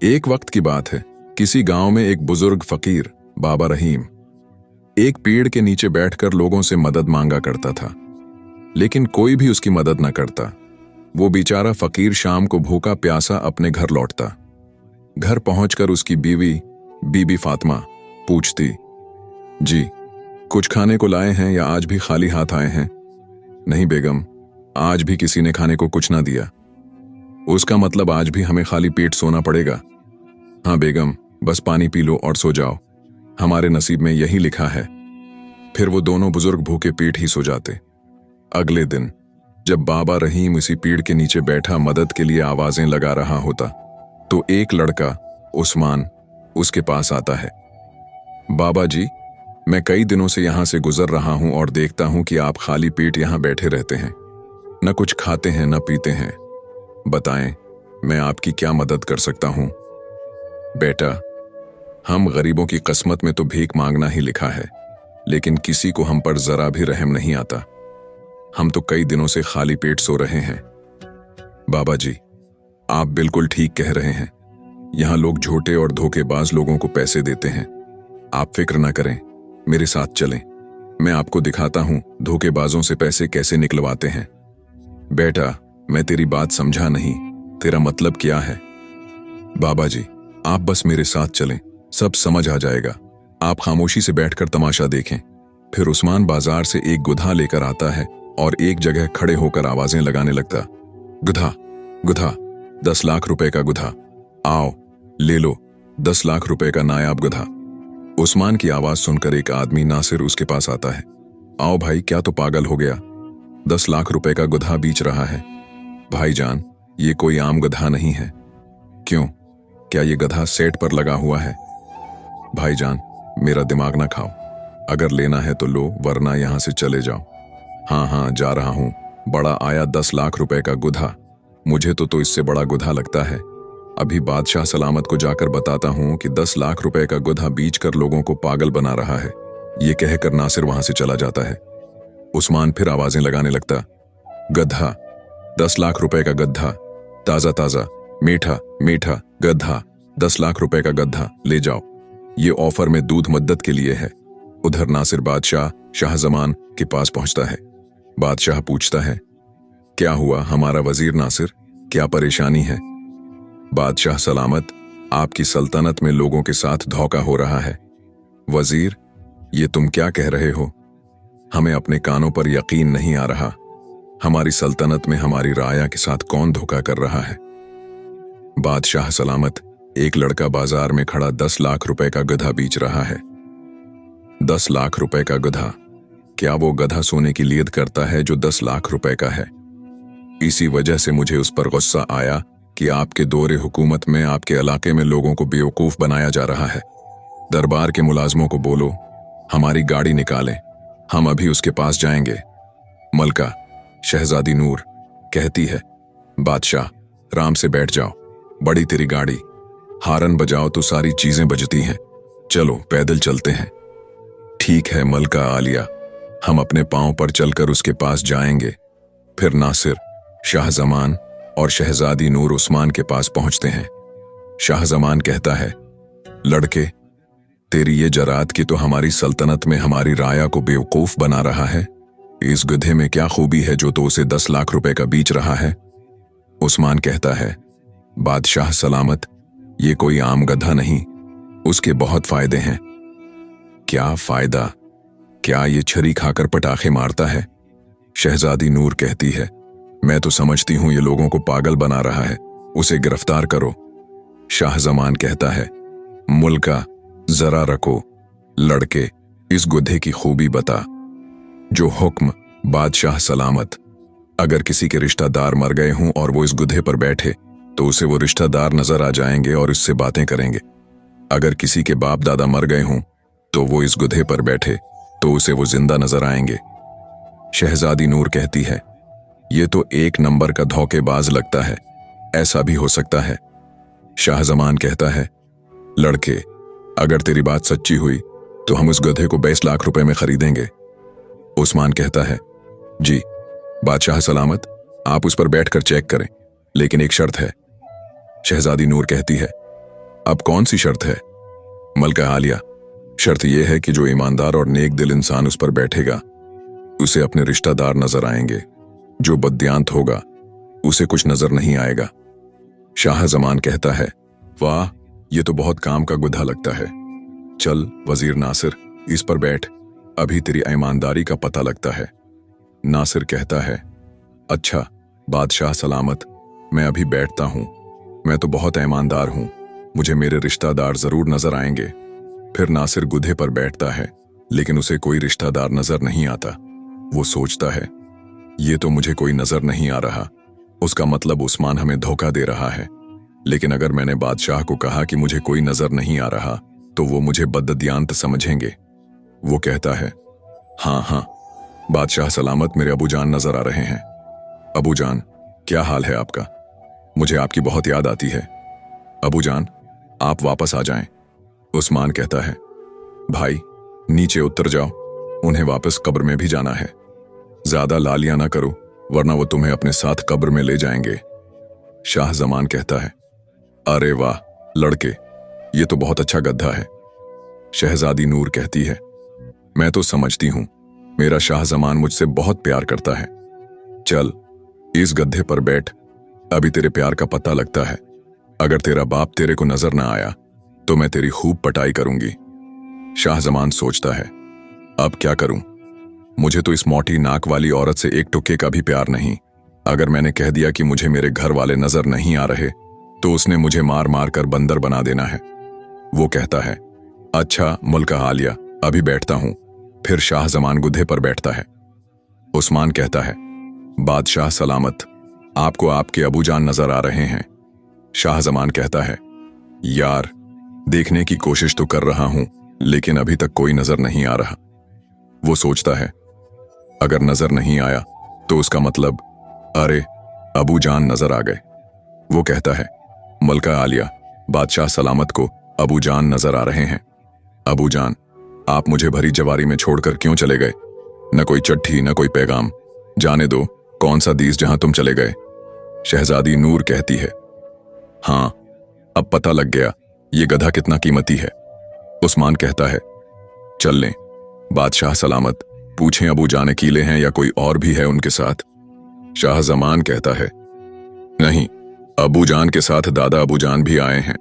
एक वक्त की बात है। किसी गांव में एक बुजुर्ग फकीर बाबा रहीम एक पेड़ के नीचे बैठकर लोगों से मदद मांगा करता था, लेकिन कोई भी उसकी मदद न करता। वो बेचारा फकीर शाम को भूखा प्यासा अपने घर लौटता। घर पहुंचकर उसकी बीवी बीबी फातिमा पूछती, जी कुछ खाने को लाए हैं या आज भी खाली हाथ आए हैं? नहीं बेगम, आज भी किसी ने खाने को कुछ ना दिया। उसका मतलब आज भी हमें खाली पेट सोना पड़ेगा? हाँ बेगम, बस पानी पी लो और सो जाओ, हमारे नसीब में यही लिखा है। फिर वो दोनों बुजुर्ग भूखे पेट ही सो जाते। अगले दिन जब बाबा रहीम इसी पेड़ के नीचे बैठा मदद के लिए आवाजें लगा रहा होता, तो एक लड़का उस्मान उसके पास आता है। बाबा जी, मैं कई दिनों से यहां से गुजर रहा हूं और देखता हूं कि आप खाली पेट यहां बैठे रहते हैं, न कुछ खाते हैं न पीते हैं। बताएं, मैं आपकी क्या मदद कर सकता हूं? बेटा, हम गरीबों की किस्मत में तो भीख मांगना ही लिखा है, लेकिन किसी को हम पर जरा भी रहम नहीं आता। हम तो कई दिनों से खाली पेट सो रहे हैं। बाबा जी, आप बिल्कुल ठीक कह रहे हैं। यहां लोग झूठे और धोखेबाज लोगों को पैसे देते हैं। आप फिक्र ना करें, मेरे साथ चलें, मैं आपको दिखाता हूं धोखेबाजों से पैसे कैसे निकलवाते हैं। बेटा, मैं तेरी बात समझा नहीं, तेरा मतलब क्या है? बाबा जी, आप बस मेरे साथ चलें, सब समझ आ जाएगा। आप खामोशी से बैठकर तमाशा देखें। फिर उस्मान बाजार से एक गुधा लेकर आता है और एक जगह खड़े होकर आवाजें लगाने लगता। गुधा, गुधा, 10 लाख रुपए का गुधा, आओ ले लो 10 लाख रुपए का नायाब गुधा। उस्मान की आवाज सुनकर एक आदमी नासिर उसके पास आता है। आओ भाई, क्या तो पागल हो गया? 10 लाख रुपए का गुधा बेच रहा है। भाईजान, ये कोई आम गधा नहीं है। क्यों, क्या ये गधा सेट पर लगा हुआ है? भाईजान, मेरा दिमाग ना खाओ, अगर लेना है तो लो, वरना यहां से चले जाओ। हाँ हाँ, जा रहा हूं। बड़ा आया 10 लाख रुपए का गुधा, मुझे तो इससे बड़ा गुधा लगता है। अभी बादशाह सलामत को जाकर बताता हूं कि 10 लाख रुपए का गुधा बीच कर लोगों को पागल बना रहा है। ये कहकर नासिर वहां से चला जाता है। उस्मान फिर आवाजें लगाने लगता। गधा, 10 लाख रुपए का गधा, ताजा ताजा, मीठा मीठा गधा, 10 लाख रुपए का गधा ले जाओ, ये ऑफर में दूध मद्दत के लिए है। उधर नासिर बादशाह शाहजमान के पास पहुंचता है। बादशाह पूछता है, क्या हुआ हमारा वजीर नासिर, क्या परेशानी है? बादशाह सलामत, आपकी सल्तनत में लोगों के साथ धोखा हो रहा है। वजीर, ये तुम क्या कह रहे हो? हमें अपने कानों पर यकीन नहीं आ रहा। हमारी सल्तनत में हमारी राया के साथ कौन धोखा कर रहा है? बादशाह सलामत, एक लड़का बाजार में खड़ा 10 लाख रुपए का गधा बेच रहा है। 10 लाख रुपए का गधा? क्या वो गधा सोने की लीद करता है जो 10 लाख रुपए का है? इसी वजह से मुझे उस पर गुस्सा आया कि आपके दौरे हुकूमत में आपके इलाके में लोगों को बेवकूफ बनाया जा रहा है। दरबार के मुलाजमों को बोलो, हमारी गाड़ी निकालें, हम अभी उसके पास जाएंगे। मलका शहजादी नूर कहती है, बादशाह राम से बैठ जाओ, बड़ी तेरी गाड़ी, हारन बजाओ तो सारी चीजें बजती हैं, चलो पैदल चलते हैं। ठीक है मलका आलिया, हम अपने पांव पर चलकर उसके पास जाएंगे। फिर नासिर, शाहजमान और शहजादी नूर उस्मान के पास पहुंचते हैं। शाहजमान कहता है, लड़के, तेरी ये जरात की तो हमारी सल्तनत में हमारी राया को बेवकूफ बना रहा है। इस गधे में क्या खूबी है जो तो उसे 10 लाख रुपए का बेच रहा है? उस्मान कहता है, बादशाह सलामत, ये कोई आम गधा नहीं, उसके बहुत फायदे हैं। क्या फायदा? क्या ये छरी खाकर पटाखे मारता है? शहजादी नूर कहती है, मैं तो समझती हूं ये लोगों को पागल बना रहा है, उसे गिरफ्तार करो। शाहजमान कहता है, मुल्का जरा रखो, लड़के इस गुधे की खूबी बता। जो हुक्म बादशाह सलामत। अगर किसी के रिश्तेदार मर गए हों और वो इस गुधे पर बैठे तो उसे वो रिश्तेदार नजर आ जाएंगे और इससे बातें करेंगे। अगर किसी के बाप दादा मर गए हों तो वो इस गुधे पर बैठे तो उसे वो जिंदा नजर आएंगे। शहजादी नूर कहती है, ये तो एक नंबर का धोखेबाज लगता है, ऐसा भी हो सकता है। शाहजमान कहता है, लड़के अगर तेरी बात सच्ची हुई तो हम उस गधे को 22 लाख रुपए में खरीदेंगे। उस्मान कहता है, जी बादशाह सलामत, आप उस पर बैठकर चेक करें, लेकिन एक शर्त है। शहजादी नूर कहती है, अब कौन सी शर्त है? मलका आलिया, शर्त यह है कि जो ईमानदार और नेक दिल इंसान उस पर बैठेगा उसे अपने रिश्तेदार नजर आएंगे, जो बद्दियांत होगा उसे कुछ नजर नहीं आएगा। शाह जमान कहता है, वाह, ये तो बहुत काम का गुधा लगता है। चल वजीर नासिर, इस पर बैठ, अभी तेरी ईमानदारी का पता लगता है। नासिर कहता है, अच्छा बादशाह सलामत, मैं अभी बैठता हूं। मैं तो बहुत ईमानदार हूं, मुझे मेरे रिश्तेदार जरूर नजर आएंगे। फिर नासिर गुधे पर बैठता है, लेकिन उसे कोई रिश्तेदार नजर नहीं आता। वो सोचता है, ये तो मुझे कोई नजर नहीं आ रहा, उसका मतलब उस्मान हमें धोखा दे रहा है। लेकिन अगर मैंने बादशाह को कहा कि मुझे कोई नजर नहीं आ रहा तो वो मुझे बद्दियांत समझेंगे। वो कहता है, हाँ हाँ बादशाह सलामत, मेरे अबू जान नजर आ रहे हैं। अबू जान, क्या हाल है आपका? मुझे आपकी बहुत याद आती है। अबू जान, आप वापस आ जाएं। उस्मान कहता है, भाई नीचे उतर जाओ, उन्हें वापस कब्र में भी जाना है। ज्यादा लालियां ना करो, वरना वो तुम्हें अपने साथ कब्र में ले जाएंगे। शाह जमान कहता है, अरे वाह लड़के, ये तो बहुत अच्छा गद्दा है। शहजादी नूर कहती है, मैं तो समझती हूं मेरा शाह जमान मुझसे बहुत प्यार करता है। चल इस गद्दे पर बैठ, अभी तेरे प्यार का पता लगता है। अगर तेरा बाप तेरे को नजर ना आया तो मैं तेरी खूब पटाई करूंगी। शाह जमान सोचता है, अब क्या करूं? मुझे तो इस मोटी नाक वाली औरत से एक टुक्के का भी प्यार नहीं। अगर मैंने कह दिया कि मुझे मेरे घर वाले नजर नहीं आ रहे तो उसने मुझे मार मार कर बंदर बना देना है। वो कहता है, अच्छा मुल्का आलिया, अभी बैठता हूं। फिर शाह जमान गुधे पर बैठता है। उस्मान कहता है, बादशाह सलामत, आपको आपके अबू जान नजर आ रहे हैं। शाह जमान कहता है, यार देखने की कोशिश तो कर रहा हूं, लेकिन अभी तक कोई नजर नहीं आ रहा। वो सोचता है, अगर नजर नहीं आया तो उसका मतलब अरे अबू जान नजर आ गए। वो कहता है, मलका आलिया, बादशाह सलामत को अबू जान नजर आ रहे हैं। अबू जान, आप मुझे भरी जवारी में छोड़कर क्यों चले गए? न कोई चिट्ठी न कोई पैगाम, जाने दो, कौन सा दीस जहां तुम चले गए। शहजादी नूर कहती है, हाँ अब पता लग गया ये गधा कितना कीमती है। उस्मान कहता है, चल लें। बादशाह सलामत, पूछें अबू जान अकेले हैं या कोई और भी है उनके साथ। शाह जमान कहता है, नहीं, अबू जान के साथ दादा अबू जान भी आए हैं।